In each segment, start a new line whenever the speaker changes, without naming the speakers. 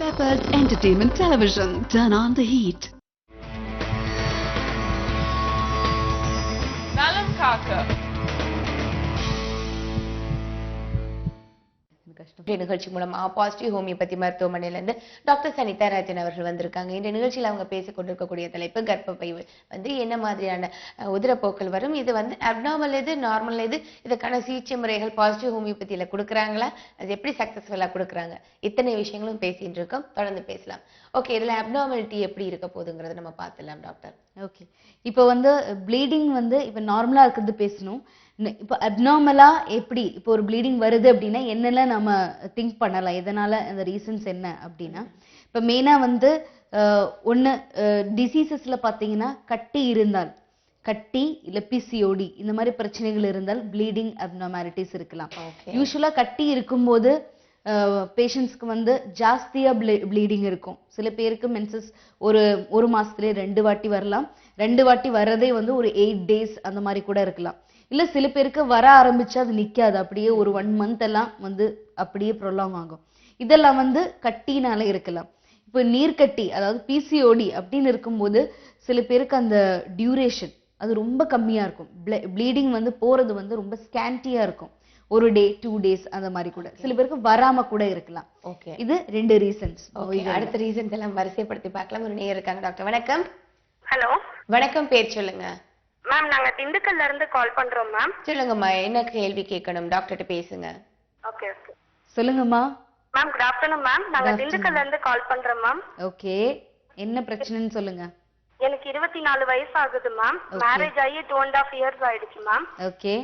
Peppers Entertainment Television. Turn on the heat.
Nalam Kaka. நிகழ்ச்சி மூலமா positive homeopathy மருத்துவமனையிலிருந்து doctor சனிதா ராஜன் அவர்கள் வந்திருக்காங்க. இந்த நிகழ்ச்சியில் அவங்க பேசிக் கொண்டிருக்கக்கூடிய தலைப்பு கர்ப்பப்பை வந்து என்ன மாதிரியான உதிரப்போக்கள் வரும், இது வந்து அப்நார்மல் எது, நார்மல் எது, இதுக்கான சிகிச்சை முறைகள் பாசிட்டிவ் ஹோமியோபதியில கொடுக்குறாங்களா, அது எப்படி சக்சஸ்ஃபுல்லா கொடுக்குறாங்க, இத்தனை விஷயங்களும் பேசிட்டு இருக்கோம். தொடர்ந்து பேசலாம். ஓகே, இதுல அப்நார்மாலிட்டி எப்படி இருக்க போகுதுங்கிறத நம்ம பார்த்துலாம் டாக்டர்.
ஓகே, இப்போ வந்து ப்ளீடிங் வந்து இப்போ நார்மலா இருக்கிறது பேசணும். இப்போ அப்நார்மலா எப்படி இப்போ ஒரு ப்ளீடிங் வருது அப்படின்னா என்னெல்லாம் நம்ம திங்க் பண்ணலாம், எதனால அந்த ரீசன்ஸ் என்ன அப்படின்னா, இப்போ மெயினா வந்து ஒன்று டிசீசஸ்ல பார்த்தீங்கன்னா கட்டி இருந்தால், கட்டி இல்லை பிசிஓடி இந்த மாதிரி பிரச்சனைகள் இருந்தால் ப்ளீடிங் அப்நார்மாலிட்டிஸ் இருக்கலாம். யூஸ்வலா கட்டி இருக்கும்போது பேஷண்ட்ஸ்க்கு வந்து ஜாஸ்தியா ப்ளீடிங் இருக்கும். சில பேருக்கு மென்சஸ் ஒரு மாசத்துலேயே 2 வாட்டி வரலாம். 2 வாட்டி வர்றதே வந்து ஒரு 8 days அந்த மாதிரி கூட இருக்கலாம். இல்ல சில பேருக்கு வர ஆரம்பிச்சா அது நிக்காது, அப்படியே ஒரு 1 month எல்லாம் வந்து அப்படியே ப்ரொலாங் ஆகும். இதெல்லாம் வந்து கட்டினால இருக்கலாம். இப்போ நீர்க்கட்டி அதாவது பிசிஓடி அப்படின்னு இருக்கும்போது சில பேருக்கு அந்த டியூரேஷன் அது ரொம்ப கம்மியா இருக்கும். ப்ளீடிங் வந்து போறது வந்து ரொம்ப ஸ்கேண்டியா இருக்கும். ஒரு டே 2 days அந்த மாதிரி கூட சில பேருக்கு வராம கூட இருக்கலாம்.
ஓகே,
இது 2 ரீசன்ஸ்.
அடுத்த ரீசன்ஸ் எல்லாம் வரிசைப்படுத்தி பார்க்கலாம். ஒரு நேயர் இருக்காங்க. டாக்டர் வணக்கம்.
ஹலோ
வணக்கம், பேர் சொல்லுங்க
மேம். நாங்க திண்டுக்கல்ல இருந்து கால் பண்றோம் மேம்.
சொல்லுங்கம்மா, என்ன கேள்வி கேட்கணும், டாக்டர்கிட்ட பேசுங்க.
ஓகே ஓகே
சொல்லுங்கம்மா.
Ma'am good afternoon ma'am. நாங்க திண்டுக்கல்ல இருந்து கால் பண்றோம் மேம்.
ஓகே, என்ன பிரச்சனைன்னு சொல்லுங்க.
எனக்கு 24 வயசு ஆகுது மேம். மேரேஜ் ஆகி 2.5 years ஆயிடுச்சு மேம்.
ஓகே,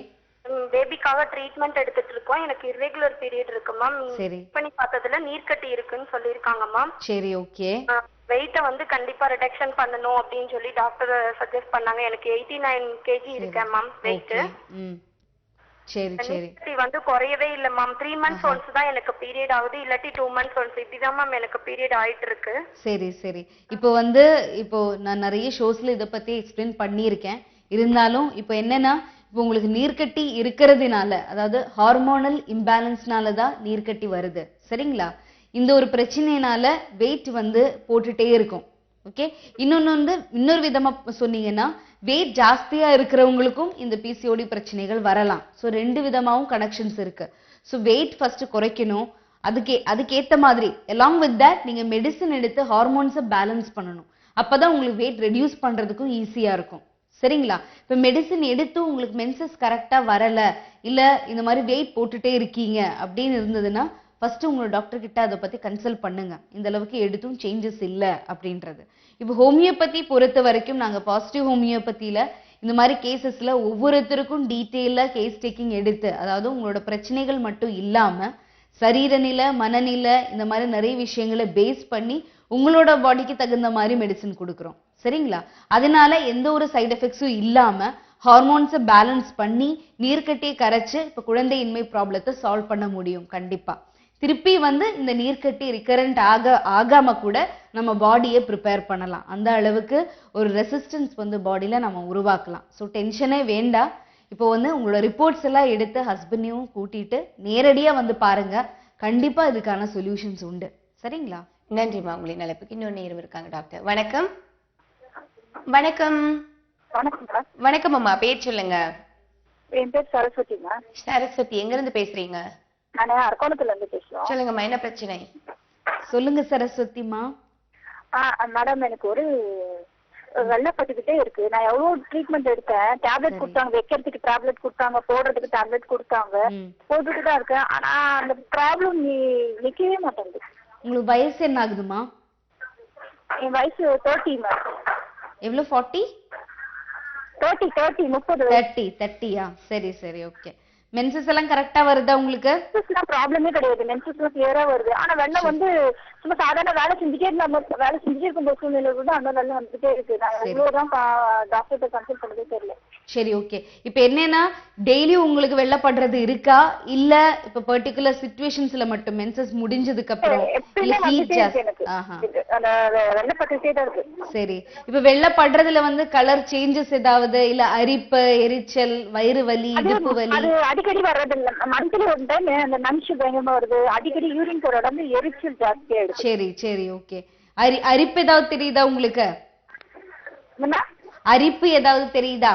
பேபிக்காக ட்ரீட்மெண்ட் எடுத்துட்டு இருக்கோம். எனக்கு இர்ரெகுலர் பீரியட் இருக்கு மேம்.
சரி,
பண்ணி பார்த்ததுல நீர்க்கட்டி இருக்குன்னு சொல்லியிருக்காங்க மேம்.
சரி, ஓகே.
வெயிட்ட வந்து கண்டிப்பா ரிடக்ஷன் பண்ணணும் அப்படின்னு சொல்லி டாக்டர் சஜஸ்ட் பண்ணாங்க. எனக்கு 89 kg இருக்கேன் மேம் வெயிட்.
சரி சரி,
நீர்க்கட்டி வந்து குறையவே இல்ல மேம். 3 months ஒன்ஸ் தான் எனக்கு பீரியட் ஆகுது, இல்லாட்டி 2 months ஒன்ஸ் இப்படிதான் மேம் எனக்கு பீரியட் ஆயிட்டு இருக்கு.
சரி சரி. இப்போ நான் நிறைய ஷோஸ்ல இத பத்தி எக்ஸ்பிளைன் பண்ணியிருக்கேன். இருந்தாலும் இப்போ என்னன்னா, இப்போ உங்களுக்கு நீர்க்கட்டி இருக்கிறதுனால, அதாவது ஹார்மோனல் இம்பேலன்ஸ்னால தான் நீர்க்கட்டி வருது, சரிங்களா? இந்த ஒரு பிரச்சனைனால வெயிட் வந்து போட்டுட்டே இருக்கும். ஓகே, இன்னொரு விதமா சொன்னீங்கன்னா, வெயிட் ஜாஸ்தியா இருக்கிறவங்களுக்கும் இந்த பிசிஓடி பிரச்சனைகள் வரலாம். ஸோ 2 விதமாவும் கனெக்ஷன்ஸ் இருக்கு. ஸோ வெயிட் ஃபர்ஸ்ட் குறைக்கணும். அதுக்கேற்ற மாதிரி அலாங் வித் தட் நீங்க மெடிசன் எடுத்து ஹார்மோன்ஸை பேலன்ஸ் பண்ணணும். அப்பதான் உங்களுக்கு வெயிட் ரெடியூஸ் பண்றதுக்கும் ஈஸியா இருக்கும், சரிங்களா? இப்போ மெடிசன் எடுத்து உங்களுக்கு மென்சஸ் கரெக்டா வரல, இல்ல இந்த மாதிரி வெயிட் போட்டுட்டே இருக்கீங்க அப்படின்னு இருந்ததுன்னா ஃபர்ஸ்ட் உங்களோட டாக்டர் கிட்ட அதை பத்தி கன்சல்ட் பண்ணுங்க. இந்த அளவுக்கு எடுத்தும் சேஞ்சஸ் இல்லை அப்படின்றது. இப்போ ஹோமியோபதி பொறுத்த வரைக்கும் நாங்க பாசிட்டிவ் ஹோமியோபதியில இந்த மாதிரி கேசஸ்ல ஒவ்வொருத்தருக்கும் டீட்டெயிலா கேஸ் டேக்கிங் எடுத்து, அதாவது உங்களோட பிரச்சனைகள் மட்டும் இல்லாம சரீரநிலை, மனநிலை, இந்த மாதிரி நிறைய விஷயங்களை பேஸ் பண்ணி உங்களோட பாடிக்கு தகுந்த மாதிரி மெடிசன் கொடுக்குறோம், சரிங்களா? அதனால எந்த ஒரு சைடு எஃபெக்ட்ஸும் இல்லாம ஹார்மோன்ஸை பேலன்ஸ் பண்ணி நீர்க்கட்டியை கரைச்சு இப்போ குழந்தையின்மை ப்ராப்ளத்தை சால்வ் பண்ண முடியும். கண்டிப்பா திருப்பி வந்து இந்த நீர்க்கட்டி ரிகரண்ட் ஆகாம கூட நம்ம பாடியை ப்ரிப்பேர் பண்ணலாம். அந்த அளவுக்கு ஒரு ரெசிஸ்டன்ஸ் வந்து பாடியில நம்ம உருவாக்கலாம். ஸோ டென்ஷனே வேண்டாம். இப்போ வந்து உங்களோட ரிப்போர்ட்ஸ் எல்லாம் எடுத்து ஹஸ்பண்டையும் கூட்டிட்டு நேரடியா வந்து பாருங்க. கண்டிப்பா இதுக்கான சொல்யூஷன்ஸ் உண்டு, சரிங்களா?
நன்றிமா, உங்களின் அழைப்புக்கு. இன்னொரு நேரம் இருக்காங்க. டாக்டர் வணக்கம். வணக்கம். வணக்கம் அம்மா, பேர் சொல்லுங்க.
என் பேர் சரஸ்வதி மேம்.
சரஸ்வதி, எங்க இருந்து பேசுறீங்க?
நான் அரக்கோணத்துல இருந்து பேசுறோம்.
சொல்லுங்கம்மா, என்ன பிரச்சனை?
சொல்லுங்க சரஸ்வதிமா.
மேடம், எனக்கு ஒரு வெள்ளப்பட்டுக்கிட்டே இருக்கு. நான் எவ்வளவு ட்ரீட்மெண்ட் எடுத்தேன். டேப்லெட் கொடுத்தாங்க, வைக்கிறதுக்கு டேப்லெட் கொடுத்தாங்க, போடுறதுக்கு டேப்லெட் கொடுத்தாங்க, போட்டுட்டு தான் இருக்கேன். ஆனா அந்த ப்ராப்ளம் நிக்கவே மாட்டேங்குது.
உங்களுக்கு வயசு என்ன ஆகுதுமா?
என் வயசு 30 மேம்.
எவ்வளவு? 40?
30.
30யா? சரி சரி, ஓகே. மென்சஸ் எல்லாம் கரெக்டா வருதா உங்களுக்கு?
ப்ராப்ளமே கிடையாது, மென்சஸ் எல்லாம் கிளியரா வருது. ஆனா வெள்ளம் வந்து சும்மா சாதாரண வேலை செஞ்சுட்டே இருக்கும் சூழ்நிலை கூட அந்த வெள்ளம் வந்துட்டே இருக்கு. நான் எவ்வளவுதான் டாக்டர்கிட்ட கன்சல்ட் பண்ணதே தெரியல.
சரி, ஓகே. இப்போ என்னன்னா, டெய்லி உங்களுக்கு வெள்ளப்படுறது இருக்கா, இல்ல இப்ப பர்டிகுலர் சிச்சுவேஷன்ஸ்ல மட்டும் மென்சஸ் முடிஞ்சதுக்கு அப்புறம் இல்ல ஹீட் ஜாஸ்தி? சரி, இப்ப வெள்ளப்படுறதுல வந்து கலர் சேஞ்சஸ் ஏதாவது, இல்ல அரிப்பு, எரிச்சல், வயிறு வலி, இடுப்பு வலி?
அடிக்கடி வர்றது இல்ல. மந்த்லி ஒரு டைம் அந்த நன்ஷு பயங்கரமா வருது. அடிக்கடி யூரின் போற உடம்பு எரிச்சல் ஜாஸ்தியா இருக்கு. மாட்டேங்குது.
சரி சரி ஓகே. அரிப்பு ஏதாவது தெரியுதா உங்களுக்கு?
என்ன
அரிப்பு ஏதாவது தெரியுதா?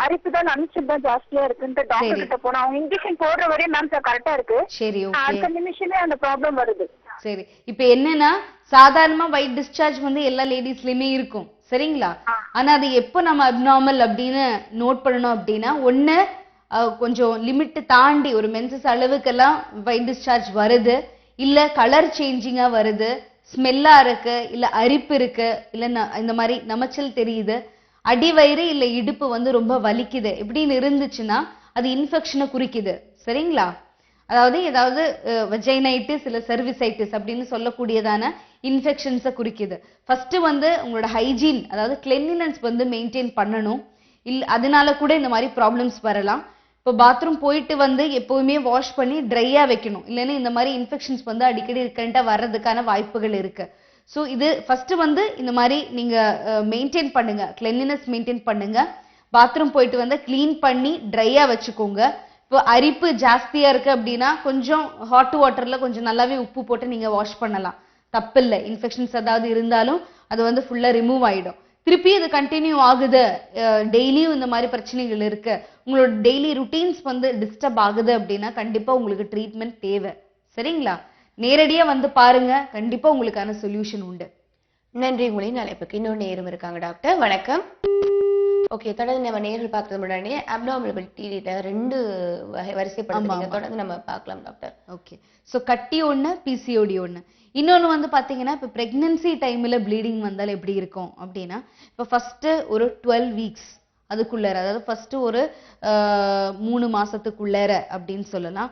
அரிப்பு தான் அமிச்சம் தான் ஜாஸ்தியா இருக்குன்ட்டு டாக்டர் கிட்ட போனா அவங்க இன்ஜெக்ஷன் போடுற வரையும் மேம் கரெக்டா இருக்கு.
சரி ஓகே.
அடுத்த நிமிஷமே அந்த ப்ராப்ளம் வருது.
சரி இப்போ என்னன்னா சாதாரணமா ஒயிட் டிஸ்சார்ஜ் வந்து எல்லா லேடிஸ்லயுமே இருக்கும் சரிங்களா? ஆனா அது எப்போ நம்ம அப்நார்மல் அப்படின்னு நோட் பண்ணணும் அப்படின்னா ஒண்ணு கொஞ்சம் லிமிட் தாண்டி ஒரு மென்சஸ் அளவுக்கெல்லாம் ஒயிட் டிஸ்சார்ஜ் வருது, இல்ல கலர் சேஞ்சிங்கா வருது, ஸ்மெல்லா இருக்கு, இல்ல அரிப்பு இருக்கு, இல்ல இந்த மாதிரி நமைச்சல் தெரியுது, அடிவயிறு இல்ல இடுப்பு வந்து ரொம்ப வலிக்குது இப்படின்னு இருந்துச்சுன்னா அது இன்ஃபெக்ஷனை குறிக்குது சரிங்களா? அதாவது ஏதாவது வெஜைனைட்டிஸ் இல்ல சர்விசைட்டிஸ் அப்படின்னு சொல்லக்கூடியதான இன்ஃபெக்ஷன்ஸை குறிக்குது. ஃபர்ஸ்ட் வந்து உங்களோட ஹைஜீன் அதாவது கிளென்லினஸ் வந்து மெயின்டைன் பண்ணணும். அதனால கூட இந்த மாதிரி ப்ராப்ளம்ஸ் வரலாம். இப்போ பாத்ரூம் போயிட்டு வந்து எப்பவுமே வாஷ் பண்ணி ட்ரையா வைக்கணும், இல்லைன்னா இந்த மாதிரி இன்ஃபெக்ஷன்ஸ் வந்து அடிக்கடி ரிகரண்டா வர்றதுக்கான வாய்ப்புகள் இருக்கு. ஸோ இது ஃபர்ஸ்ட் வந்து இந்த மாதிரி நீங்க மெயின்டைன் பண்ணுங்க, கிளென்லினஸ் மெயின்டைன் பண்ணுங்க. பாத்ரூம் போயிட்டு வந்து கிளீன் பண்ணி ட்ரையா வச்சுக்கோங்க. இப்போ அரிப்பு ஜாஸ்தியா இருக்கு அப்படின்னா கொஞ்சம் ஹாட் வாட்டர்ல கொஞ்சம் நல்லாவே உப்பு போட்டு நீங்க வாஷ் பண்ணலாம், தப்பு இல்லை. இன்ஃபெக்ஷன்ஸ் ஏதாவது இருந்தாலும் அது வந்து ஃபுல்லா ரிமூவ் ஆயிடும். திருப்பி இது கண்டினியூ ஆகுது, டெய்லியும் இந்த மாதிரி பிரச்சனைகள் இருக்கு, உங்களோட டெய்லி ருட்டீன்ஸ் வந்து டிஸ்டர்ப் ஆகுது அப்படின்னா கண்டிப்பா உங்களுக்கு ட்ரீட்மெண்ட் தேவை சரிங்களா? நேரடியா வந்து பாருங்க, கண்டிப்பா உங்களுக்கான சொல்யூஷன் உண்டு.
நன்றி. உங்களின் அழைப்புக்கு இன்னொரு நேரம் இருக்காங்க டாக்டர். வணக்கம். ஓகே, தொடர்ந்து நம்ம நேரில் பார்க்கறது முன்னாடி அப்டாமினபிலிட்டியில 2 வரிசைப்படுத்துறீங்க, தொடர்ந்து நம்ம பார்க்கலாம் டாக்டர்.
ஓகே, ஸோ கட்டி ஒன்று, பிசிஓடி ஒன்று. இன்னொன்று வந்து பார்த்தீங்கன்னா இப்போ ப்ரெக்னன்சி டைமில் ப்ளீடிங் வந்தால் எப்படி இருக்கும் அப்படின்னா, இப்போ ஃபஸ்ட்டு ஒரு 12 வீக்ஸ் அதுக்குள்ளார, அதாவது ஃபஸ்ட்டு ஒரு 3 மாதத்துக்குள்ளார அப்படின்னு சொல்லலாம்.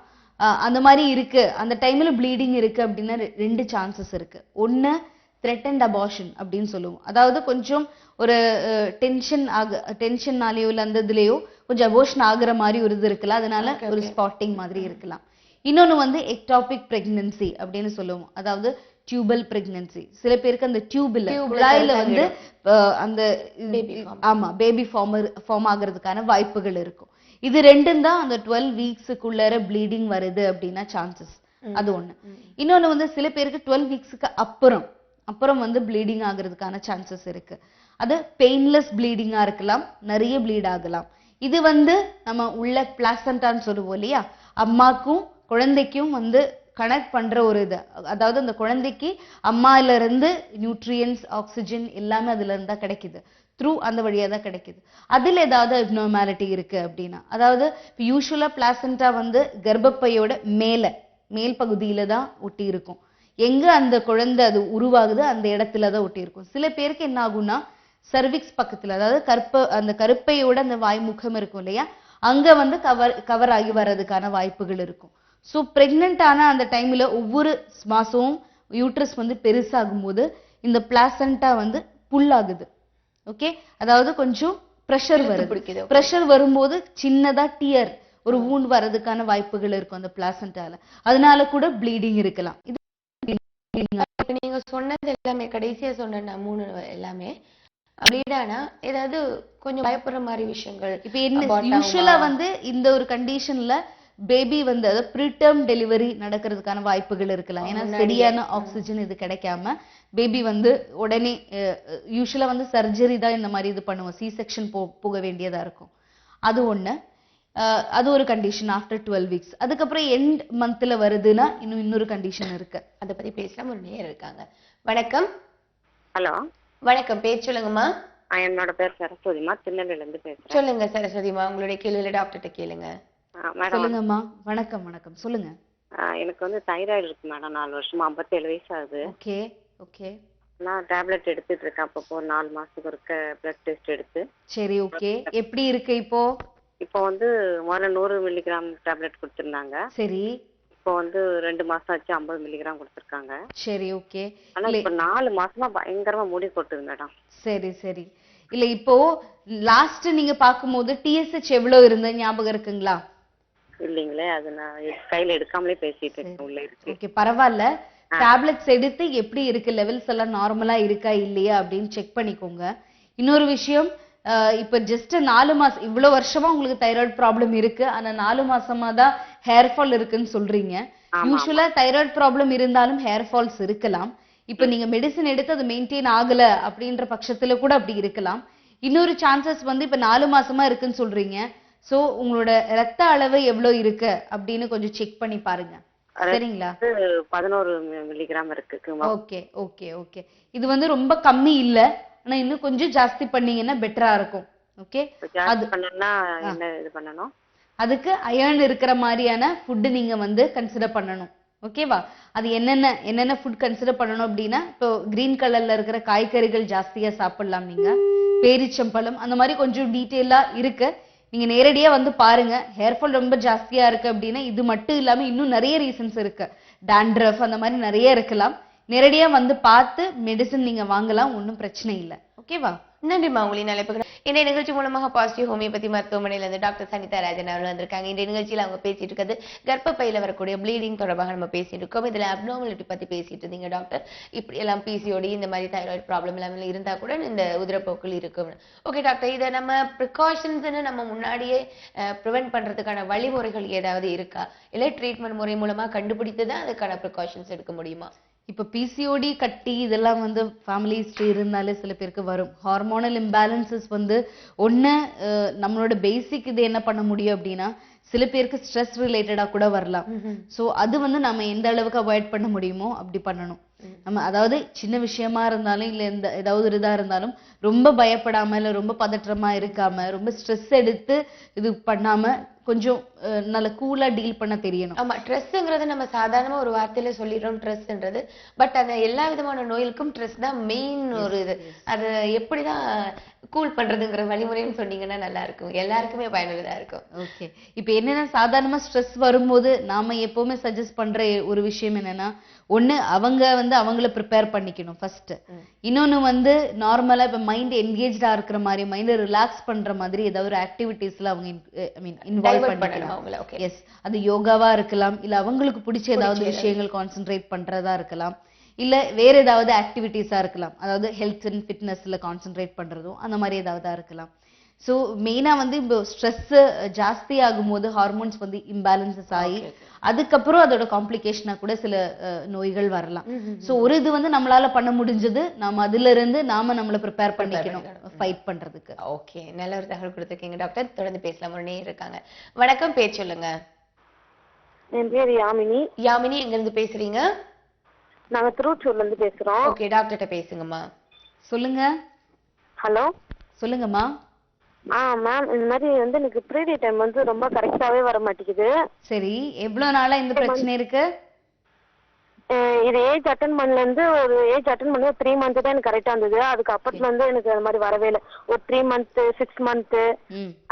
அந்த மாதிரி இருக்கு, அந்த டைமில் ப்ளீடிங் இருக்கு அப்படின்னா 2 சான்சஸ் இருக்கு. ஒன்று த்ரெட்டன்ட் அபார்ஷன் அப்படின்னு சொல்லுவோம், அதாவது கொஞ்சம் ஒரு டென்ஷன்னாலேயோ இல்லை அந்த இதுலேயோ கொஞ்சம் அபோர்ஷன் ஆகுற மாதிரி ஒரு இது இருக்கலாம், அதனால ஒரு ஸ்பாட்டிங் மாதிரி இருக்கலாம். இன்னொன்று வந்து எக்டாபிக் பிரெக்னன்சி அப்படின்னு சொல்லுவோம், அதாவது டியூபல் பிரெக்னன்சி. சில பேருக்கு அந்த டியூபில் குழாயில வந்து அந்த பேபி ஃபார்ம் ஆகிறதுக்கான வாய்ப்புகள் இருக்கும். இது ரெண்டும் தான் அந்த 12 வீக்ஸுக்குள்ளார ப்ளீடிங் வருது அப்படின்னா சான்சஸ், அது ஒண்ணு. இன்னொன்னு வந்து சில பேருக்கு 12 வீக்ஸுக்கு அப்புறம் வந்து ப்ளீடிங் ஆகிறதுக்கான சான்சஸ் இருக்கு. அது பெயின்லெஸ் ப்ளீடிங்கா இருக்கலாம், நிறைய ப்ளீட் ஆகலாம். இது வந்து நம்ம உள்ள பிளாசண்டான்னு சொல்லுவோம் இல்லையா, அம்மாக்கும் குழந்தைக்கும் வந்து கனெக்ட் பண்ற ஒரு இது, அதாவது அந்த குழந்தைக்கு அம்மால இருந்து நியூட்ரியன்ஸ், ஆக்சிஜன் எல்லாமே அதுல இருந்தா கிடைக்குது, த்ரூ அந்த வழியா தான் கிடைக்குது. அதுல ஏதாவது அப்நார்மாலிட்டி இருக்கு அப்படின்னா, அதாவது யூஸ்வலா பிளாசண்டா வந்து கர்ப்பப்பையோட மேல் பகுதியில தான் ஒட்டி இருக்கும். எங்க அந்த குழந்தை அது உருவாகுது அந்த இடத்துல தான் ஒட்டி இருக்கும். சில பேருக்கு என்ன ஆகும்னா சர்விக்ஸ் பக்கத்துல, அதாவது அந்த கருப்பையோட அந்த வாய்முகம் இருக்கும் இல்லையா, அங்க வந்து கவர் ஆகி வர்றதுக்கான வாய்ப்புகள் இருக்கும். ஸோ பிரெக்னென்ட் ஆன அந்த டைம்ல ஒவ்வொரு மாசமும் யூட்ரஸ் வந்து பெருசாகும் போது இந்த பிளாசண்டா வந்து புல் ஆகுது. ஓகே, அதாவது கொஞ்சம் ப்ரெஷர் வருது. ப்ரெஷர் வரும்போது சின்னதா டியர் ஒரு வூண்ட் வர்றதுக்கான வாய்ப்புகள் இருக்கும் அந்த பிளாசண்டால, அதனால கூட ப்ளீடிங் இருக்கலாம்.
நீங்க சொன்னது எல்லாமே, கடைசியா சொன்ன 3 எல்லாமே ப்ளீட் ஆனா ஏதாவது கொஞ்சம் பயப்படுற மாதிரி விஷயங்கள்.
இப்ப என்ன யூசுவலா வந்து இந்த ஒரு கண்டிஷன்ல பேபி வந்து அதாவது ப்ரீடெர்ம் டெலிவரி நடக்கிறதுக்கான வாய்ப்புகள் இருக்கலாம். ஏன்னா சரியான ஆக்சிஜன் இது கிடைக்காம பேபி வந்து உடனே யூசுவலா வந்து சர்ஜரி தான் இந்த மாதிரி இது பண்ணுவோம், சி செக்ஷன் போக வேண்டியதா இருக்கும். அது ஒண்ணு. அது ஒரு கண்டிஷன் ஆஃப்டர் 12 வீக்ஸ். அதுக்கப்புறம் எண்ட் மந்த்ல வருதுன்னா இன்னொரு கண்டிஷன் இருக்கு,
அதை பத்தி பேசலாம். ஒரு நேரம் இருக்காங்க. வணக்கம்.
ஹலோ
வணக்கம், பேர் சொல்லுங்கம்மா.
என்னோட பேர் சரஸ்வதிமா, திருநெல்வேலில இருந்து பேசுறேன்.
சொல்லுங்க சரஸ்வதிமா, உங்களுடைய கேள்வியில டாக்டர்கிட்ட கேளுங்க.
சொல்லுங்கம்மா. வணக்கம். வணக்கம், சொல்லுங்க.
எனக்கு வந்து தைராய்டு இருக்கு மேடம், 4 வருஷமா, 57 வயசு ஆகுது.
Okay okay.
நான் டேப்லெட் எடுத்துட்டு இருக்கேன், அப்பப்போ 4 மாசத்துக்கு இருக்க பிளட் டெஸ்ட் எடுத்து.
சரி ஓகே. எப்படி இருக்கு இப்போ?
இப்போ வந்து முதல்ல 100 மில்லிகிராம் டேப்லெட் கொடுத்துருந்தாங்க.
சரி.
இப்போ வந்து 2 மாசம் ஆச்சு 50 மில்லிகிராம் கொடுத்துருக்காங்க.
சரி ஓகே.
ஆனா இப்போ 4 மாசமா பயங்கரமா முடி கொட்டுது மேடம்.
சரி சரி. இல்ல இப்போ லாஸ்ட் நீங்க பாக்கும்போது டிஎஸ்ஹெச் எவ்வளவு இருந்த ஞாபகம் இருக்குங்களா?
இல்லீங்களே, அது நான் கையில எடுக்காமலே பேசிட்டு இருக்கேன், உள்ள இருக்கு.
ஓகே, பரவாயில்ல. டேப்லெட்ஸ் எடுத்து எப்படி இருக்கு, லெவல்ஸ் எல்லாம் நார்மலா இருக்கா இல்லையா அப்படின்னு செக் பண்ணிக்கோங்க. இன்னொரு விஷயம், இப்ப ஜஸ்ட் 4 மாசம் இவ்வளவு வருஷமா உங்களுக்கு தைராய்டு ப்ராப்ளம் இருக்கு, ஆனா 4 மாசமா தான் ஹேர் ஃபால் இருக்குன்னு சொல்றீங்க. யூசுவலா தைராய்டு ப்ராப்ளம் இருந்தாலும் ஹேர் ஃபால்ஸ் இருக்கலாம். இப்ப நீங்க மெடிசன் எடுத்து அது மெயின்டைன் ஆகல அப்படின்ற பட்சத்துல கூட அப்படி இருக்கலாம். இன்னொரு சான்சஸ் வந்து இப்ப 4 மாசமா இருக்குன்னு சொல்றீங்க. சோ உங்களோட ரத்த அளவு எவ்வளவு இருக்கு அப்படின்னு கொஞ்சம் செக் பண்ணி பாருங்க. சரிங்களா?
11 மில்லிகிராம் இருக்கு.
Okay okay okay. இது வந்து ரொம்ப கம்மி இல்ல, ஆனா இன்னும் கொஞ்சம் ஜாஸ்தி பண்ணீங்கன்னா பெட்டரா இருக்கும். ஓகே, அது
பண்ணனா என்ன இது பண்ணனும்?
அதுக்கு அயர்ன் இருக்கிற மாதிரியான ஃபுட் நீங்க வந்து கன்சிடர் பண்ணணும். ஓகேவா? அது என்னென்ன ஃபுட் கன்சிடர் பண்ணணும் அப்படின்னா, இப்போ கிரீன் கலர்ல இருக்கிற காய்கறிகள் ஜாஸ்தியா சாப்பிடலாம். நீங்க பேரிச்சம்பழம் அந்த மாதிரி கொஞ்சம் டீட்டெயிலா இருக்கு. நீங்க நேரடியா வந்து பாருங்க. ஹேர் ஃபால் ரொம்ப ஜாஸ்தியா இருக்கு அப்படின்னா இது மட்டும் இல்லாம இன்னும் நிறைய ரீசன்ஸ் இருக்கு. டாண்ட்ரஃப் அந்த மாதிரி நிறைய இருக்கலாம். நேரடியா வந்து பார்த்து மெடிசன் நீங்க வாங்கலாம், ஒன்றும் பிரச்சனை இல்லை. ஓகேவா?
நன்றிமா உங்களின் அழைப்புக்கு. இந்த நிகழ்ச்சி மூலமாக பாசிட்டிவ் ஹோமியோபதி மருத்துவமனையில இருந்து டாக்டர் சனிதா ராஜன் அவர்கள் வந்திருக்காங்க. இந்த நிகழ்ச்சியில அவங்க பேசிட்டு இருக்கிறது கர்ப்பப்பையில வரக்கூடிய ப்ளீடிங் தொடர்பாக நம்ம பேசிட்டு இருக்கோம். இதுல அப்நார்மாலிட்டி பத்தி பேசிட்டு இருந்தீங்க டாக்டர். இப்படி எல்லாம் பிசிஓடி இந்த மாதிரி தைராய்டு ப்ராப்ளம் எல்லாம் இருந்தா கூட இந்த உதிரப்போக்கள் இருக்கும். ஓகே டாக்டர், இதை நம்ம ப்ரிகாஷன்ஸ்ன்னு நம்ம முன்னாடியே ப்ரிவென்ட் பண்றதுக்கான வழிமுறைகள் ஏதாவது இருக்கா, இல்லை ட்ரீட்மெண்ட் முறை மூலமா கண்டுபிடித்து தான் அதுக்கான ப்ரிகாஷன்ஸ் எடுக்க முடியுமா?
இப்ப பிசிஓடி கட்டி இதெல்லாம் வந்து ஃபேமிலி ஹிஸ்டரி இருந்தாலே சில பேருக்கு வரும். ஹார்மோனல் இம்பேலன்சஸ் வந்து ஒண்ணு நம்மளோட பேசிக் இது என்ன பண்ண முடியும் அப்படின்னா, சில பேருக்கு ஸ்ட்ரெஸ் ரிலேட்டடா கூட வரலாம். சோ அது வந்து நம்ம எந்த அளவுக்கு அவாய்ட் பண்ண முடியுமோ அப்படி பண்ணணும். நம்ம அதாவது சின்ன விஷயமா இருந்தாலும் இல்ல எந்த ஏதாவது ஒரு இதா இருந்தாலும் ரொம்ப பயப்படாம இல்ல ரொம்ப பதற்றமா இருக்காம ரொம்ப ஸ்ட்ரெஸ் எடுத்து இது பண்ணாம கொஞ்சம் நல்ல கூலா டீல் பண்ண தெரியணும்.
ஆமா, ஸ்ட்ரெஸ்ங்கிறது நம்ம சாதாரணமா ஒரு வார்த்தையில சொல்லிடுறோம் ஸ்ட்ரெஸ்ன்றது. பட் அந்த எல்லா விதமான நோய்களுக்கும் ஸ்ட்ரெஸ் தான் மெயின் ஒரு இது. அது எப்படிதான் கூல் பண்றதுங்கிற வழிமுறைன்னு சொன்னீங்கன்னா நல்லா இருக்கும், எல்லாருக்குமே பயனுள்ளதா இருக்கும்.
ஓகே, இப்போ என்னன்னா சாதாரணமா ஸ்ட்ரெஸ் வரும்போது நாம எப்பவுமே சஜஸ்ட் பண்ற ஒரு விஷயம் என்னன்னா, ஒண்ணு அவங்க வந்து அவங்கள ப்ரிப்பேர் பண்ணிக்கணும் ஃபர்ஸ்ட். இன்னொன்னு வந்து நார்மலா இப்ப மைண்ட் என்கேஜ்டா இருக்கிற மாதிரி மைண்ட் ரிலாக்ஸ் பண்ற மாதிரி ஏதாவது ஒரு ஆக்டிவிட்டீஸ்ல அவங்க இன்வால்வ் பண்ணிக்கலாம். எஸ், அது யோகாவா இருக்கலாம், இல்ல அவங்களுக்கு பிடிச்ச ஏதாவது விஷயங்கள் கான்சென்ட்ரேட் பண்றதா இருக்கலாம், இல்ல வேற ஏதாவது ஆக்டிவிட்டீஸா இருக்கலாம். அதாவது ஹெல்த் அண்ட் ஃபிட்னஸ்ல கான்சென்ட்ரேட் பண்றதும் அந்த மாதிரி ஏதாவது இருக்கலாம். ஸோ மெயினா வந்து இப்போ ஸ்ட்ரெஸ் ஜாஸ்தி ஆகும்போது ஹார்மோன்ஸ் வந்து இம்பேலன்சஸ் ஆகி அதுக்கப்புறம் அதோட காம்ப்ளிகேஷனா கூட சில நோய்கள் வரலாம். ஸோ ஒரு இது வந்து நம்மளால பண்ண முடிஞ்சது, நாம அதுல இருந்து நம்மளை ப்ரிப்பேர் பண்ணிக்கணும் ஃபைட் பண்றதுக்கு.
ஓகே, நல்ல ஒரு தகவல் கொடுத்துருக்கீங்க டாக்டர். தொடர்ந்து பேசலாம். ஒன்னே இருக்காங்க. வணக்கம், பேர் சொல்லுங்க.
என் பேர் யாமினி.
யாமினி, எங்க இருந்து பேசுறீங்க?
நாங்க திருச்சூர்ல இருந்து பேசுறோம்.
ஓகே, டாக்டர்கிட்ட பேசுங்கம்மா.
சொல்லுங்க.
ஹலோ,
சொல்லுங்கம்மா.
மேம், இந்த மாதிரி வந்து எனக்கு பீரியட் டைம் வந்து ரொம்ப கரெக்டாவே வர மாட்டேங்குது.
சரி, எவ்வளவு நாளா இந்த பிரச்சனை இருக்கு?
இது ஏஜ் அட்டன் பண்ணல இருந்து ஒரு 3 மந்த் தான் எனக்கு கரெக்டா இருந்தது. அதுக்கு அப்புறத்துல இருந்து எனக்கு அந்த மாதிரி வரவே இல்லை. ஒரு 3 மந்த் 6 மந்த்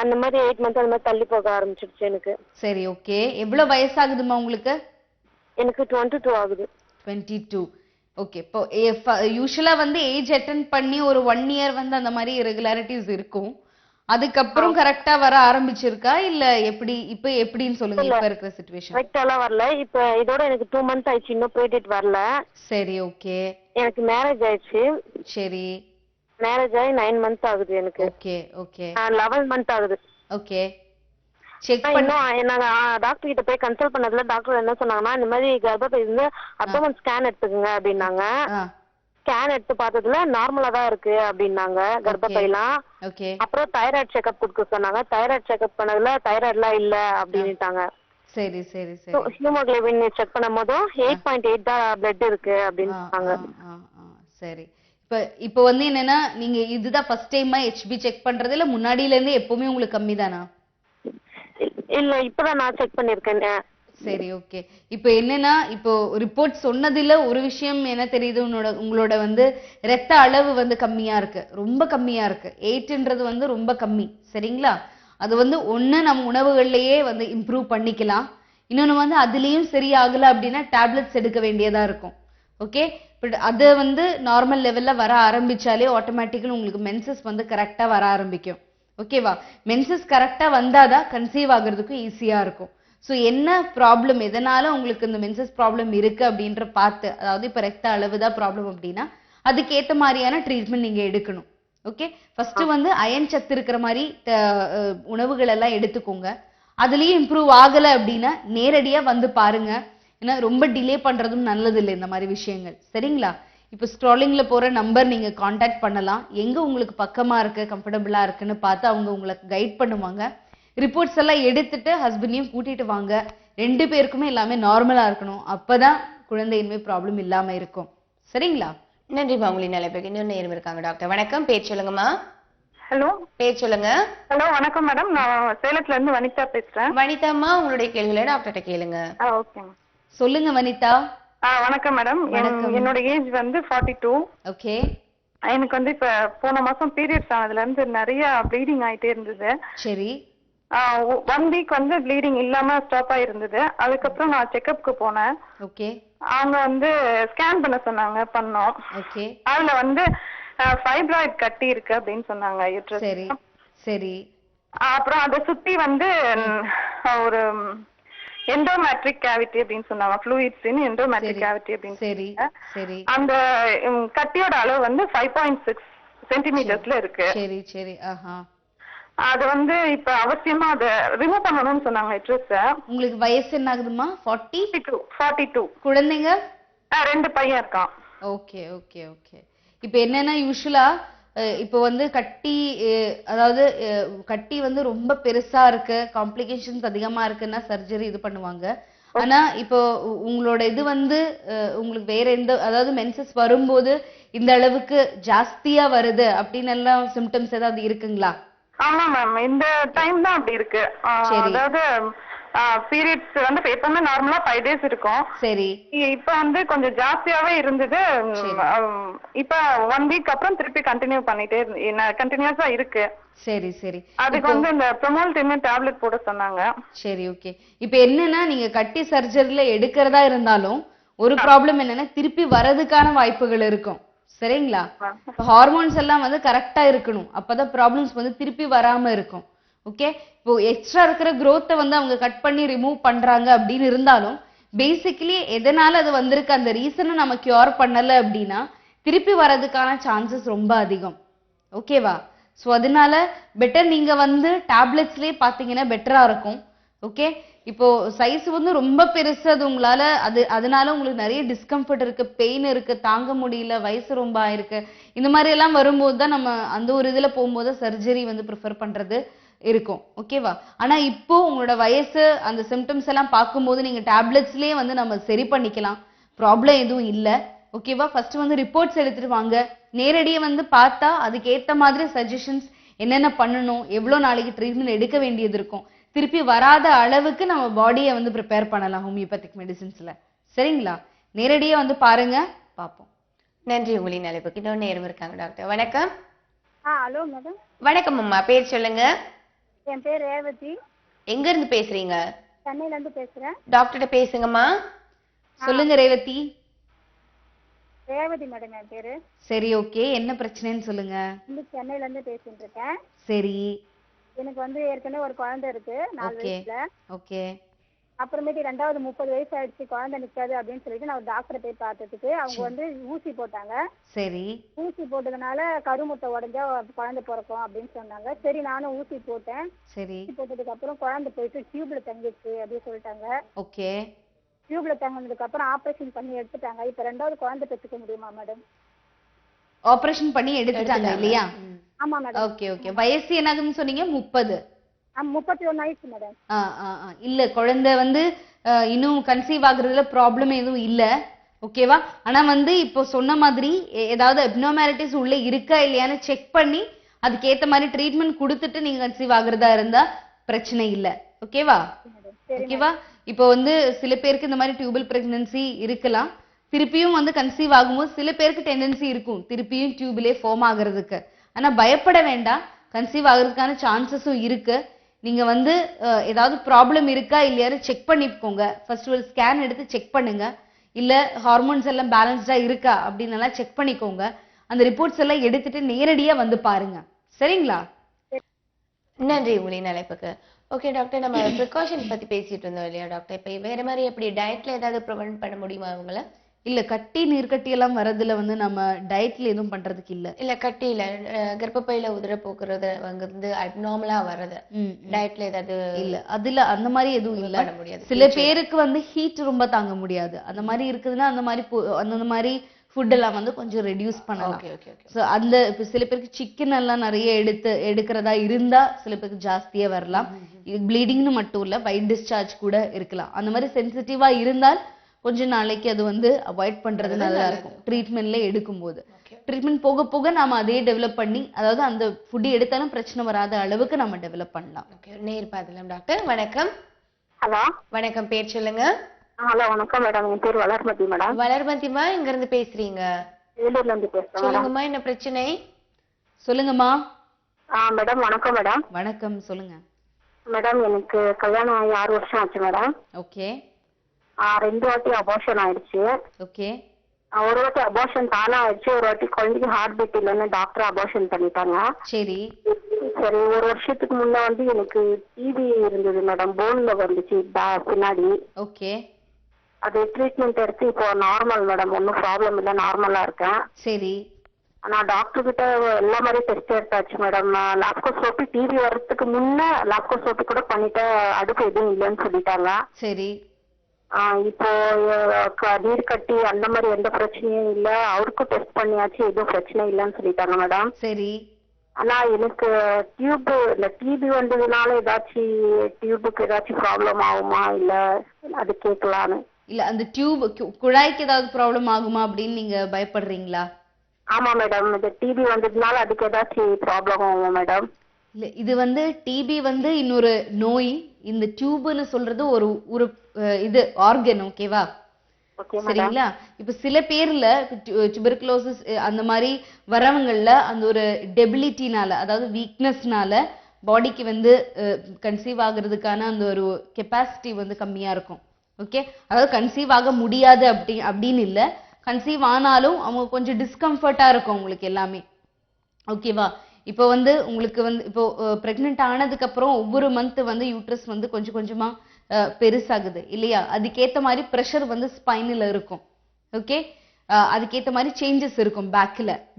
அந்த மாதிரி 8 மந்த் அந்த மாதிரி தள்ளி போக ஆரம்பிச்சிருச்சு எனக்கு.
சரி, ஓகே. எவ்வளவு வயசாகுதுமா உங்களுக்கு?
எனக்கு 22 ஆகுது.
22. ஓகே, இப்போ யூசுவலா வந்து ஏஜ் அட்டன் பண்ணி ஒரு 1 இயர் வந்து அந்த மாதிரி இரெகுலாரிட்டிஸ் இருக்கும். அதுக்கப்புறம் கரெக்டா வர ஆரம்பிச்சிருக்கா இல்ல எப்படி? இப்ப எப்படின்னு சொல்லுங்க இப்ப இருக்கிற சிச்சுவேஷன்.
கரெக்டாலாம் வரல. இப்ப இதோட எனக்கு 2 மந்த் ஆயிடுச்சு, இன்னும் பீரியட் வரல.
சரி, ஓகே.
எனக்கு மேரேஜ் ஆயிடுச்சு.
சரி,
மேரேஜ் ஆகி 9 மந்த் ஆகுது எனக்கு.
Okay okay.
11 மந்த் ஆகுது.
ஓகே, செக்
இன்னும் நாங்க டாக்டர் கிட்ட போய் கன்சல்ட் பண்ணதுல டாக்டர் என்ன சொன்னாங்கன்னா, இந்த மாதிரி கர்ப்பப்பை இருந்து அப்டோமன் ஸ்கேன் எடுத்துக்கங்க அப்படின்னாங்க. ஸ்கேன் எடுத்து பார்த்ததுல நார்மலா தான் இருக்கு அப்படின்னாங்க கர்ப்பப்பைலாம். அப்புறம் தைராய்டு செக்அப் கொடுக்க சொன்னாங்க. தைராய்டு செக்அப் பண்ணதுல தைராய்டுலாம் இல்ல அப்படின்னுட்டாங்க.
சரி சரி சரி.
ஹீமோகுளோபின் செக் பண்ணும் போதும் 8.8 தான் பிளட் இருக்கு அப்படின்னாங்க.
சரி, இப்போ வந்து என்னன்னா, நீங்க இதுதான் ஃபர்ஸ்ட் டைமா ஹெச்பி செக் பண்றது இல்ல முன்னாடில இருந்தே எப்பவுமே உங்களுக்கு கம்மிதானா?
இல்ல, இப்பதான் நான் செக் பண்ணிருக்கேன்.
சரி, ஓகே. இப்போ என்னன்னா, இப்போ ரிப்போர்ட் சொன்னதுல ஒரு விஷயம் என்ன தெரியுது, உங்களோட வந்து ரத்த அளவு வந்து கம்மியா இருக்கு, ரொம்ப கம்மியா இருக்கு. 8ன்றது வந்து ரொம்ப கம்மி. சரிங்களா? அது வந்து ஒண்ணு நம்ம உணவுகள்லயே வந்து இம்ப்ரூவ் பண்ணிக்கலாம். இன்னொன்னு வந்து அதுலயும் சரியாகல அப்படின்னா டேப்லெட்ஸ் எடுக்க வேண்டியதா இருக்கும். ஓகே, பட் அது வந்து நார்மல் லெவல்ல வர ஆரம்பிச்சாலே ஆட்டோமேட்டிக்கலி உங்களுக்கு மென்சஸ் வந்து கரெக்டா வர ஆரம்பிக்கும். ஓகேவா? மென்சஸ் கரெக்டா வந்தாதான் கன்சீவ் ஆகுறதுக்கும் ஈஸியா இருக்கும். ஸோ என்ன ப்ராப்ளம், எதனால உங்களுக்கு இந்த மென்சஸ் ப்ராப்ளம் இருக்கு அப்படின்ற பார்த்து, அதாவது இப்போ ரத்த அளவு தான் ப்ராப்ளம் அப்படின்னா அதுக்கேற்ற மாதிரியான ட்ரீட்மெண்ட் நீங்க எடுக்கணும். ஓகே, ஃபர்ஸ்ட் வந்து அயன் சத்து இருக்கிற மாதிரி உணவுகள் எல்லாம் எடுத்துக்கோங்க. அதுலயும் இம்ப்ரூவ் ஆகல அப்படின்னா நேரடியா வந்து பாருங்க. ஏன்னா ரொம்ப டிலே பண்றதும் நல்லது இல்லை இந்த மாதிரி விஷயங்கள். சரிங்களா? இப்போ ஸ்க்ராலிங்ல போற நம்பர் நீங்க காண்டாக்ட் பண்ணலாம். எங்க உங்களுக்கு பக்கமா இருக்கு, கம்ஃபர்டபுளா இருக்குன்னு பார்த்து அவங்க உங்களுக்கு கைட் பண்ணுவாங்க. ரிப்போர்ட்ஸ் எல்லாம் எடுத்துட்டு ஹஸ்பண்டையும் கூட்டிட்டு வாங்க. 2 பேருக்குமே எல்லாமே நார்மலா இருக்கணும். அப்பதான் குழந்தையின்மை ப்ராப்ளம் இல்லாம இருக்கும். சரிங்களா?
நன்றிம்மா. உங்களின் அழைப்புக்கு இன்னொரு நேரம் இருக்காங்க டாக்டர். வணக்கம், பேர் சொல்லுங்கம்மா.
ஹலோ
பேர் சொல்லுங்க.
ஹலோ வணக்கம் மேடம், நான் சேலத்துல இருந்து வனிதா பேசுறேன்.
வனிதாம்மா, உங்களுடைய கேள்விகளை டாக்டர்கிட்ட கேளுங்க.
ஓகே.
சொல்லுங்க வனிதா.
வணக்கம் மேடம். என்னோட ஏஜ் வந்து 42.
ஓகே.
எனக்கு வந்து இப்ப போன மாசம் பீரியட்ஸ் ஆனதுல இருந்து நிறைய ப்ளீடிங் ஆயிட்டே இருந்தது.
சரி.
1 வீக் வந்து ப்ளீடிங் இல்லாம ஸ்டாப் ஆயிருந்தது. அதுக்கப்புறம் நான் செக்அப்க்கு போனேன்.
ஓகே.
அவங்க வந்து ஸ்கேன் பண்ண சொன்னாங்க, பண்ணோம்.
ஓகே.
அதுல வந்து ஃபைப்ராய்ட் கட்டி இருக்கு அப்படின்னு சொன்னாங்க யூட்ரஸ்.
சரி சரி.
அப்புறம் அதை சுத்தி வந்து ஒரு எண்டோமேட்ரிக் கேவிட்டி அப்படின்னு சொன்னாங்க, ஃப்ளூயிட்ஸ் இன் எண்டோமேட்ரிக் கேவிட்டி அப்படின்னு.
சரி சரி.
அந்த கட்டியோட அளவு வந்து 5.6 சென்டிமீட்டர்ஸ்ல இருக்கு.
சரி சரி. ஆஹா.
அது வந்து இப்ப அவசியமா அதை ரிமூவ் பண்ணணும்னு சொன்னாங்க யூட்ரஸ்.
உங்களுக்கு வயசு என்ன ஆகுதுமா?
42. குழந்தைங்க?
குழந்தைங்க?
2 பையன் இருக்கான்.
Okay okay okay. இப்போ என்னன்னா யூசுவலா இப்போ வந்து கட்டி அதாவது கட்டி வந்து ரொம்ப பெருசா இருக்கு, காம்ப்ளிகேஷன்ஸ் அதிகமா இருக்குன்னா சர்ஜரி இது பண்ணுவாங்க. ஆனா இப்போ உங்களோட இது வந்து உங்களுக்கு வேற எந்த, அதாவது மென்சஸ் வரும்போது இந்த அளவுக்கு ஜாஸ்தியா வருது அப்படின்னு எல்லாம் சிம்டம்ஸ் ஏதாவது இருக்குங்களா?
ஆமா மேம், இந்த டைம் தான் அப்படி இருக்கு. அதாவது பீரியட்ஸ் வந்து எப்பவுமே நார்மலா 5 days இருக்கும்.
சரி.
இப்ப வந்து கொஞ்சம் ஜாஸ்தியாவே இருந்தது. இப்ப 1 வீக் அப்புறம் திருப்பி கண்டினியூ பண்ணிட்டே கண்டினியூஸா இருக்கு.
சரி சரி.
அதுக்கு வந்து இந்த ப்ரொமோல்டின் டேப்லெட் போட சொன்னாங்க.
சரி ஓகே. இப்போ என்னன்னா நீங்க கட்டி சர்ஜரியில எடுக்கிறதா இருந்தாலும் ஒரு ப்ராப்ளம் என்னன்னா திருப்பி வரதுக்கான வாய்ப்புகள் இருக்கும். சரிங்களா? ஹார்மோன்ஸ் எல்லாம் வந்து கரெக்டா இருக்கணும், அப்பதான் ப்ராப்ளம்ஸ் வந்து திருப்பி வராம இருக்கும். ஓகே. இப்போ எக்ஸ்ட்ரா இருக்கிற growth வந்து அவங்க கட் பண்ணி ரிமூவ் பண்றாங்க அப்படின்னு இருந்தாலும் பேசிக்கலி எதனால அது வந்திருக்கு அந்த ரீசனை நம்ம கியூர் பண்ணல அப்படின்னா திருப்பி வர்றதுக்கான சான்சஸ் ரொம்ப அதிகம். ஓகேவா? ஸோ அதனால பெட்டர் நீங்க வந்து டேப்லெட்ஸ்லயே பாத்தீங்கன்னா பெட்டரா இருக்கும். ஓகே. இப்போ சைஸ் வந்து ரொம்ப பெருசு, அது உங்களால அதனால உங்களுக்கு நிறைய டிஸ்கம்ஃபர்ட் இருக்கு, பெயின் இருக்கு, தாங்க முடியல, வயசு ரொம்ப ஆயிருக்கு, இந்த மாதிரி எல்லாம் வரும்போது தான் நம்ம அந்த ஒரு இதுல போகும்போது சர்ஜரி வந்து ப்ரிஃபர் பண்றது இருக்கும். ஓகேவா? ஆனா இப்போ உங்களோட வயசு அந்த சிம்டம்ஸ் எல்லாம் பார்க்கும்போது நீங்க டேப்லெட்ஸ்லயே வந்து நம்ம சரி பண்ணிக்கலாம், ப்ராப்ளம் எதுவும் இல்ல. ஓகேவா? ஃபர்ஸ்ட் வந்து ரிப்போர்ட்ஸ் எடுத்துட்டு வாங்க. நேரடியா வந்து பார்த்தா அதுக்கு ஏத்த மாதிரி சஜஷன்ஸ் என்னென்ன பண்ணணும், எவ்வளவு நாளைக்கு ட்ரீட்மெண்ட் எடுக்க வேண்டியது இருக்கும், திருப்பி வராத அளவுக்கு நம்ம பாடியை வந்து ப்ரிப்பேர் பண்ணலாம் ஹோமியோபதிக் மெடிசின்ஸ்ல. சரிங்களா? நேரடியா வந்து பாருங்க, பார்ப்போம்.
நன்றி. உங்களின் அழைப்புக்கு இன்னொரு நேரம் இருக்காங்க டாக்டர். வணக்கம்.
Hello madam.
வணக்கம் அம்மா, பேர் சொல்லுங்க.
என் பேர் ரேவதி.
எங்க இருந்து பேசுறீங்க?
சென்னையில இருந்து பேசுறேன்.
டாக்டர்கிட்ட பேசுங்கம்மா.
சொல்லுங்க ரேவதி.
ரேவதி மேடம் என் பேரு.
சரி ஓகே. என்ன பிரச்சனைன்னு சொல்லுங்க.
சென்னையில இருந்து பேசிட்டு இருக்கேன்.
சரி.
எனக்கு வந்து ஏற்கனவே ஒரு குழந்தை இருக்கு 4 வயசுல.
ஓகே.
அப்புறமேட்டு 2வது 30 வயசு ஆயிடுச்சு, குழந்தை நிக்காது அப்படின்னு சொல்லிட்டு நான் ஒரு டாக்டரை போய் பார்த்ததுக்கு அவங்க வந்து ஊசி போட்டாங்க.
சரி.
ஊசி போட்டதுனால கருமுட்டை உடைஞ்சா குழந்தை பிறக்கும் அப்படின்னு சொன்னாங்க. சரி நானும் ஊசி போட்டேன்.
சரி.
ஊசி போட்டதுக்கு அப்புறம் குழந்தை போயிட்டு டியூப்ல தங்கிடுச்சு அப்படின்னு சொல்லிட்டாங்க.
ஓகே.
டியூப்ல தங்கினதுக்கு அப்புறம் ஆபரேஷன் பண்ணி எடுத்துட்டாங்க. இப்ப 2வது குழந்தை பெற்றுக்க முடியுமா மேடம்?
ஆபரேஷன் பண்ணி எடுத்துட்டாங்க இல்லையா?
ஆமா மேடம்.
Okay okay. வயசு என்னதுன்னு சொன்னீங்க? 30.
31 வயசு மேடம்.
இல்ல, குழந்தை வந்து இன்னும் கன்சீவ் ஆகுறதுல ப்ராப்ளம் எதுவும் இல்ல. ஓகேவா? ஆனா வந்து இப்போ சொன்ன மாதிரி ஏதாவது அப்நார்மாலிட்டிஸ் உள்ள இருக்கா இல்லையான்னு செக் பண்ணி அதுக்கு ஏத்த மாதிரி ட்ரீட்மெண்ட் கொடுத்துட்டு நீங்க கன்சீவ் ஆகுறதா இருந்தா பிரச்சனை இல்ல. ஓகேவா? ஓகேவா? இப்போ வந்து சில பேருக்கு இந்த மாதிரி டியூபல் பிரெக்னன்சி இருக்கலாம், திருப்பியும் வந்து கன்சீவ் ஆகும்போது சில பேருக்கு டெண்டன்சி இருக்கும் திருப்பியும் டியூபிலே ஃபார்ம் ஆகுறதுக்கு. ஆனா பயப்பட வேண்டாம், கன்சீவ் ஆகுறதுக்கான சான்சஸும் இருக்கு. நீங்க வந்து ஏதாவது ப்ராப்ளம் இருக்கா இல்லையான்னு செக் பண்ணிக்கோங்க. ஃபர்ஸ்ட் ஒரு ஸ்கேன் எடுத்து செக் பண்ணுங்க. இல்ல ஹார்மோன்ஸ் எல்லாம் பேலன்ஸ்டா இருக்கா அப்படின்னு எல்லாம் செக் பண்ணிக்கோங்க. அந்த ரிப்போர்ட்ஸ் எல்லாம் எடுத்துட்டு நேரடியா வந்து பாருங்க. சரிங்களா?
நன்றி உங்களின் அழைப்புக்கு. ஓகே டாக்டர், நம்ம ப்ரிகாஷன்ஸ் பத்தி பேசிட்டு இருந்தோம் இல்லையா டாக்டர்? இப்போ வேற மாதிரி எப்படி டயட்ல ஏதாவது ப்ரிவென்ட் பண்ண முடியுமா அவங்கள?
இல்ல கட்டி நீர்க்கட்டி எல்லாம் வரதுல வந்து நம்ம டயட்ல எதுவும் பண்றதுக்கு இல்ல.
இல்ல கட்டியில கர்ப்பப்பையில உதிரப்போக்குறது வந்து அப்நார்மலா வர்றது டயட்ல ஏதாவது
இல்ல அதுல அந்த மாதிரி எதுவும் இல்ல.
பண்ண முடியாது.
சில பேருக்கு வந்து ஹீட் ரொம்ப தாங்க முடியாது. அந்த மாதிரி இருக்குதுன்னா அந்த மாதிரி ஃபுட் எல்லாம் வந்து கொஞ்சம் ரெடியூஸ் பண்ணலாம்.
Okay okay okay.
ஸோ அந்த இப்போ சில பேருக்கு சிக்கன் எல்லாம் நிறைய எடுக்கிறதா இருந்தா சில பேருக்கு ஜாஸ்தியா வரலாம். இது ப்ளீடிங்னு மட்டும் இல்ல, வைட் டிஸ்சார்ஜ் கூட இருக்கலாம். அந்த மாதிரி சென்சிட்டிவா இருந்தால் கொஞ்ச நாளைக்கு அது வந்து அவாய்ட் பண்றது நல்லா இருக்கும் ட்ரீட்மெண்ட்ல எடுக்கும்போது. ட்ரீட்மெண்ட் போக போக நாம அதே டெவலப் பண்ணி, அதாவது அந்த ஃபுட் எடுத்தாலும் பிரச்சனை வராத அளவுக்கு நம்ம டெவலப் பண்ணலாம்.
ஓகே, நேர் பார்க்கலாம் டாக்டர். வணக்கம்.
ஹலோ
வணக்கம், பேர் சொல்லுங்க.
ஹலோ வணக்கம் மேடம், என் பேர் வளர்மதி மேடம்.
வளர்மதிமா, எங்க இருந்து பேசுறீங்க?
வேலூர்ல இருந்து பேசுறேன்.
சொல்லுங்கம்மா, என்ன பிரச்சனை?
சொல்லுங்கம்மா.
மேடம் வணக்கம் மேடம்.
வணக்கம், சொல்லுங்க
மேடம். எனக்கு கல்யாணம் ஆகி 6 வருஷம் ஆச்சு மேடம்.
ஓகே.
2 வாட்டி அபார்ஷன் ஆயிடுச்சு.
ஓகே.
ஒரு வாட்டி அபார்ஷன் தானா ஆயிடுச்சு, ஒரு வாட்டி குழந்தைக்கு ஹார்ட் பீட் இல்லைன்னு டாக்டர் அபார்ஷன் பண்ணிட்டாங்க.
சரி
சரி, 1 வருஷத்துக்கு முன்ன வந்து எனக்கு டிபி இருந்தது மேடம், போன்ல வந்துச்சு பின்னாடி.
ஓகே.
அது ட்ரீட்மெண்ட் எடுத்து இப்போ நார்மல் மேடம், ஒன்றும் ப்ராப்ளம் இல்லை, நார்மலா இருக்கேன்.
சரி.
நான் டாக்டர் கிட்ட எல்லா மாதிரி டெஸ்ட் எடுத்தாச்சு மேடம். லாப்கோஸ்கோபி டிபி வர்றதுக்கு முன்ன லாப்கோஸ்கோபி கூட பண்ணிட்டு அடுப்பு எதுவும் இல்லைன்னு சொல்லிட்டாங்க.
சரி.
இப்போ நீர் கட்டி அந்த மாதிரி எந்த பிரச்சனையும் இல்ல, அவருக்கும் டெஸ்ட் பண்ணியாச்சு, எதுவும் பிரச்சனை இல்லைன்னு சொல்லிட்டாங்க மேடம்.
சரி.
ஆனா எனக்கு டியூப் இந்த டிபி வந்ததுனால ஏதாச்சும் டியூபுக்கு ஏதாச்சும் ப்ராப்ளம் ஆகுமா இல்ல அது கேட்கலான்னு.
இல்ல அந்த டியூப் குழாய்க்கு ஏதாவது ப்ராப்ளம் ஆகுமா அப்படின்னு நீங்க பயப்படுறீங்களா?
ஆமா மேடம், இந்த டிபி வந்ததுனால அதுக்கு ஏதாச்சும் ப்ராப்ளம் ஆகுமா மேடம்?
இல்ல, இது வந்து டிபி வந்து இன்னொரு நோய். இந்த டியூப்னு சொல்றது ஒரு இது ஆர்கன். ஓகேவா? சரிங்களா? இப்ப சில பேர்ல டியூபர்குலோசிஸ் அந்த மாதிரி வரவங்கள்ல அந்த ஒரு டெபிலிட்டினால, அதாவது வீக்னஸ்னால பாடிக்கு வந்து கன்சீவ் ஆகுறதுக்கான அந்த ஒரு கெப்பாசிட்டி வந்து கம்மியா இருக்கும். ஓகே, அதாவது கன்சீவ் ஆக முடியாது அப்படின்னு இல்ல, கன்சீவ் ஆனாலும் அவங்க கொஞ்சம் டிஸ்கம்ஃபர்ட்டா இருக்கும் உங்களுக்கு எல்லாமே. ஓகேவா? இப்போ வந்து உங்களுக்கு வந்து இப்போ பிரெக்னென்ட் ஆனதுக்கு அப்புறம் ஒவ்வொரு மந்த் வந்து யூட்ரஸ் வந்து கொஞ்சம் கொஞ்சமா பெருசாகுது இல்லையா? அதுக்கேத்த மாதிரி ப்ரெஷர் வந்து ஸ்பைனில் இருக்கும். ஓகே, அதுக்கேத்த மாதிரி சேஞ்சஸ் இருக்கும்.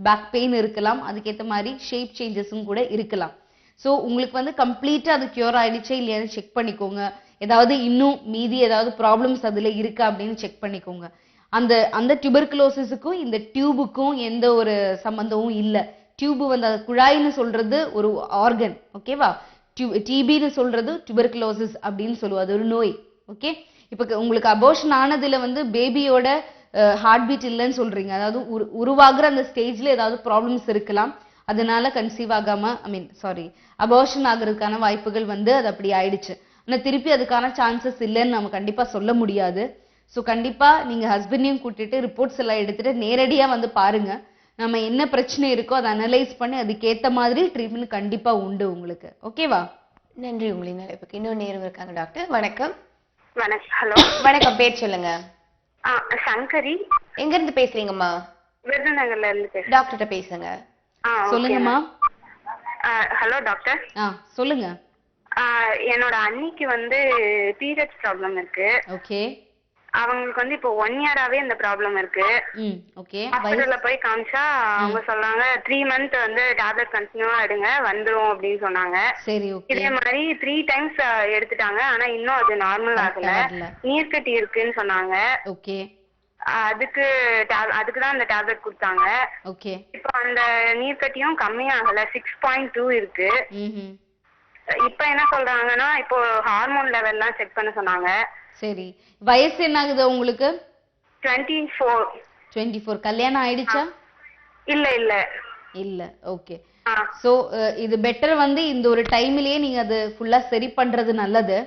பேக் பெயின் இருக்கலாம், அதுக்கேத்த மாதிரி ஷேப் சேஞ்சஸும் கூட இருக்கலாம். ஸோ உங்களுக்கு வந்து கம்ப்ளீட்டா அது கியூர் ஆயிடுச்சே இல்லையான்னு செக் பண்ணிக்கோங்க. ஏதாவது இன்னும் மீதி ஏதாவது ப்ராப்ளம்ஸ் அதுல இருக்கா அப்படின்னு செக் பண்ணிக்கோங்க. அந்த டியூபர்குலோசிஸுக்கும் இந்த டியூபுக்கும் எந்த ஒரு சம்பந்தமும் இல்லை. டியூப் வந்து அது குழாய்னு சொல்றது ஒரு ஆர்கன். ஓகேவா? டிபின்னு சொல்றது டியூபர்குலோசிஸ் அப்படின்னு சொல்லுவோம், அது ஒரு நோய். ஓகே, இப்போ உங்களுக்கு அபார்ஷன் ஆனதுல வந்து பேபியோட ஹார்ட் பீட் இல்லைன்னு சொல்றீங்க, அதாவது உருவாகிற அந்த ஸ்டேஜ்ல ஏதாவது ப்ராப்ளம்ஸ் இருக்கலாம், அதனால கன்சீவ் ஆகாம அபார்ஷன் ஆகுறதுக்கான வாய்ப்புகள் வந்து அது அப்படி ஆயிடுச்சு. ஆனா திருப்பி அதுக்கான சான்சஸ் இல்லைன்னு நம்ம கண்டிப்பா சொல்ல முடியாது. ஸோ கண்டிப்பா நீங்க ஹஸ்பண்டையும் கூட்டிட்டு ரிப்போர்ட்ஸ் எல்லாம் எடுத்துட்டு நேரடியா வந்து பாருங்க. நம்ம என்ன பிரச்சனை இருக்கோ அதை அனலைஸ் பண்ணி அதுக்கேத்த மாதிரி ட்ரீட்மெண்ட் கண்டிப்பா உண்டு உங்களுக்கு. ஓகேவா?
நன்றி. உங்களின் அழைப்புக்கு இன்னும் நேரம் இருக்காங்க டாக்டர். வணக்கம்.
வணக்கம். ஹலோ
வணக்கம், பேர் சொல்லுங்க.
சங்கரி.
எங்க இருந்து பேசுறீங்கம்மா?
விருதுநகர்ல இருந்து பேசுறேன்.
டாக்டர்கிட்ட பேசுங்க.
சொல்லுங்கம்மா.
Hello doctor.
சொல்லுங்க.
என்னோட அண்ணிக்கு வந்து பீரியட்ஸ் ப்ராப்ளம் இருக்கு.
ஓகே.
அவங்களுக்கு வந்து இப்போ 1 இயராவே இந்த ப்ராப்ளம் இருக்கு.
ஓகே.
ஹாஸ்பிடல்ல போய் காமிச்சா அவங்க சொன்னாங்க 3 மந்த் வந்து டேப்லெட் கண்டினியூவா எடுங்க வந்துரும் அப்படின்னு சொன்னாங்க.
சரி, ஓகே.
இதே மாதிரி 3 டைம்ஸ் எடுத்துட்டாங்க, ஆனா இன்னும் அது நார்மல் ஆகல. நீர்க்கட்டி இருக்குன்னு சொன்னாங்க.
ஓகே.
அதுக்குதான் அந்த டேப்லெட் கொடுத்தாங்க.
ஓகே.
இப்போ அந்த நீர்க்கட்டியும் கம்மியாகல, 6.2 இருக்கு. இப்ப என்ன சொல்றாங்கன்னா இப்போ ஹார்மோன் லெவல்லாம் செக் பண்ண சொன்னாங்க.
சரி, வயசு என்ன ஆகுது உங்களுக்கு?
24.
கல்யாணம் ஆயிடுச்சா?
இல்ல.
ஓகே. சோ இது பெட்டர் வந்து இந்த ஒரு டைம்லயே நீங்க அது ஃபுல்லா சரி பண்றது நல்லது.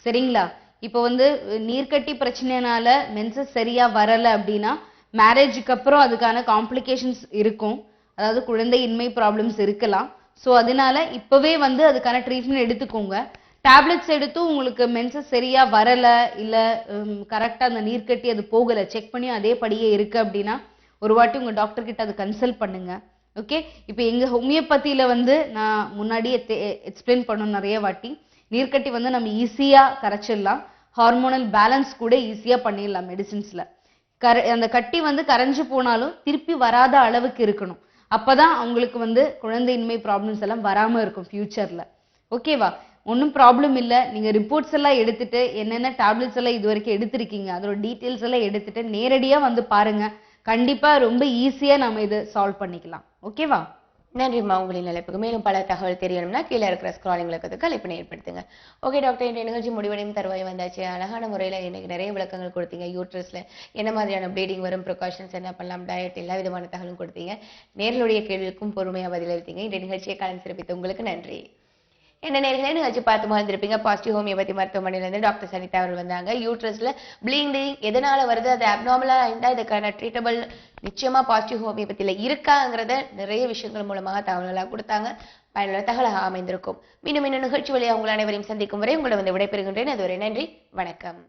சரிங்களா? இப்போ வந்து நீர்க்கட்டி பிரச்சனைனால மென்சஸ் சரியா வரல அப்படின்னா மேரேஜுக்கு அப்புறம் அதுக்கான காம்ப்ளிகேஷன்ஸ் இருக்கும், அதாவது குழந்தையின்மை ப்ராப்ளம்ஸ் இருக்கலாம். ஸோ அதனால இப்பவே வந்து அதுக்கான ட்ரீட்மெண்ட் எடுத்துக்கோங்க. டேப்லெட்ஸ் எடுத்தும் உங்களுக்கு மென்சஸ் சரியா வரல, இல்ல கரெக்டா அந்த நீர்க்கட்டி அது போகல, செக் பண்ணி அதே படியே இருக்கு அப்படின்னா ஒரு வாட்டி உங்க டாக்டர் கிட்ட அதை கன்சல்ட் பண்ணுங்க. ஓகே, இப்போ எங்க ஹோமியோபதியில வந்து நான் முன்னாடியே எக்ஸ்பிளைன் பண்ணோம் நிறைய வாட்டி, நீர்க்கட்டி வந்து நம்ம ஈஸியா கரைச்சிடலாம், ஹார்மோனல் பேலன்ஸ் கூட ஈஸியா பண்ணிடலாம் மெடிசின்ஸ்ல. அந்த கட்டி வந்து கரைஞ்சு போனாலும் திருப்பி வராத அளவுக்கு இருக்கணும். அப்பதான் அவங்களுக்கு வந்து குழந்தையின்மை ப்ராப்ளம்ஸ் எல்லாம் வராம இருக்கும் ஃபியூச்சர்ல. ஓகேவா? ஒன்றும் ப்ராப்ளம் இல்லை. நீங்க ரிப்போர்ட்ஸ் எல்லாம் எடுத்துட்டு என்னென்ன டேப்லெட்ஸ் எல்லாம் இது வரைக்கும் எடுத்திருக்கீங்க அதோட டீட்டெயில்ஸ் எல்லாம் எடுத்துட்டு நேரடியா வந்து பாருங்க. கண்டிப்பா ரொம்ப ஈஸியா நம்ம இதை சால்வ் பண்ணிக்கலாம். ஓகேவா?
நன்றிம்மா. உங்களின் அழைப்புக்கு மேலும் பல தகவல் தெரியணும்னா கீழே இருக்கிற ஸ்க்ராலிங் விளக்கத்துக்கு அழைப்பினை ஏற்படுத்துங்க. ஓகே டாக்டர், இந்த நிகழ்ச்சி முடிவடையும் தருவாய் வந்தாச்சு. அழகான முறையில் இன்னைக்கு நிறைய விளக்கங்கள் கொடுத்தீங்க. யூட்ரஸ்ல என்ன மாதிரியான ப்ளீடிங் வரும், ப்ரிகாஷன்ஸ் என்ன பண்ணலாம், டயட், எல்லா விதமான தகவலும் கொடுத்தீங்க. நேர்களுடைய கேள்விக்கும் பொறுமையாக பதிலளித்தீங்க. இந்த நிகழ்ச்சியை கலந்து சிறப்பித்த உங்களுக்கு நன்றி. என்ன நேர்களே, நிகழ்ச்சி பார்த்து மறந்துருப்பீங்க. பாசிட்டிவ் ஹோமியோபதி மருத்துவமனையிலேருந்து டாக்டர் சனிதா அவர்கள் வந்தாங்க. யூட்ரஸ்ல ப்ளீடிங் எதனால வருது, அது அப்நார்மலா இருந்தா இதுக்கான ட்ரீட்டபிள் நிச்சயமா பாசிட்டிவ் ஹோமியோபதியில இருக்காங்கிறத நிறைய விஷயங்கள் மூலமாக தகவல்களாக கொடுத்தாங்க. பயனுள்ள தகவலாக அமைந்திருக்கும். மீண்டும் நிகழ்ச்சி வழியாக உங்கள் அனைவரையும் சந்திக்கும் வரை உங்களை வந்து விடைபெறுகின்றேன். அதுவரை நன்றி, வணக்கம்.